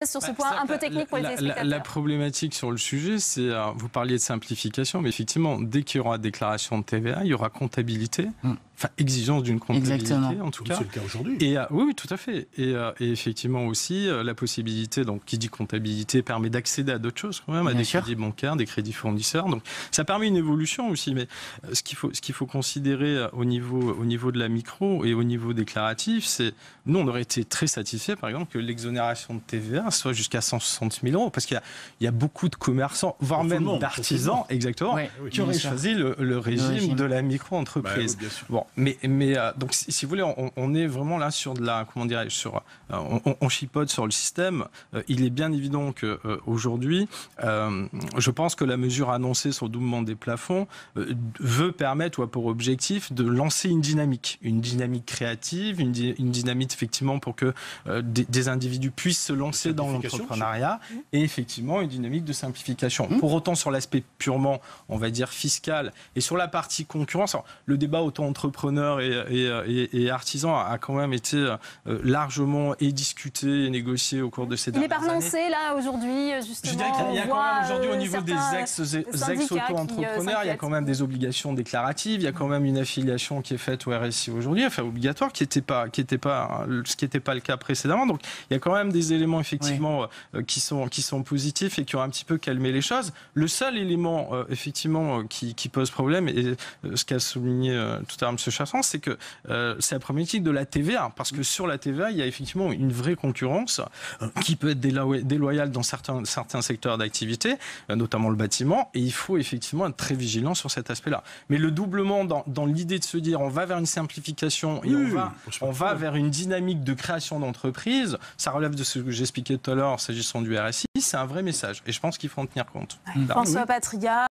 sur ce point un peu technique pour les téléspectateurs. La problématique sur le sujet, c'est, vous parliez de simplification, mais effectivement, dès qu'il y aura déclaration de TVA, il y aura comptabilité, enfin exigence d'une comptabilité en tout cas. C'est le cas aujourd'hui. Et oui, tout à fait. Et effectivement aussi, la possibilité, donc qui dit comptabilité, permet d'accéder à d'autres choses quand même, à des crédits bancaires, des crédits fournisseurs. Donc ça permet une évolution aussi. Mais ce qu'il faut considérer au niveau de la micro et au niveau déclaratif, c'est, nous on aurait été très satisfaits par exemple que l'exonération de TVA soit jusqu'à 160 000 €, parce qu'il y a beaucoup de commerçants, voire même d'artisans, exactement, qui auraient choisi le régime de la micro-entreprise. Bon, mais donc si vous voulez, on est vraiment là sur de la, comment dirais-je, on chipote sur le système. Il est bien évident que aujourd'hui, je pense que la mesure annoncée sur le doublement des plafonds veut permettre ou a pour objectif de lancer une dynamique créative, une dynamique effectivement pour que des individus puissent se lancer dans l'entrepreneuriat et effectivement une dynamique de simplification. Pour autant, sur l'aspect purement, on va dire, fiscal et sur la partie concurrence, alors, le débat autant entrepreneurs et artisans a quand même été largement discuté et négocié au cours de ces dernières années. Il n'est pas relancé là aujourd'hui, justement. Je dirais qu'il y a quand même aujourd'hui au niveau des ex-auto-entrepreneurs, il y a quand même des obligations déclaratives, il y a quand même une affiliation qui est faite au RSI aujourd'hui, enfin obligatoire, ce qui n'était pas le cas précédemment. Donc il y a quand même des éléments effectivement qui sont positifs et qui ont un petit peu calmé les choses. Le seul élément effectivement qui pose problème, et ce qu'a souligné tout à l'heure M. Chassan, c'est que c'est la problématique de la TVA, parce que sur la TVA, il y a effectivement une vraie concurrence qui peut être déloyale dans certains secteurs d'activité, notamment le bâtiment, et il faut effectivement être très vigilant sur cet aspect-là. Mais le doublement dans l'idée de se dire on va vers une simplification et on va vers une dynamique de création d'entreprise, ça relève de ce que j'expliquais tout à l'heure s'agissant du RSI, c'est un vrai message et je pense qu'il faut en tenir compte. François Patria.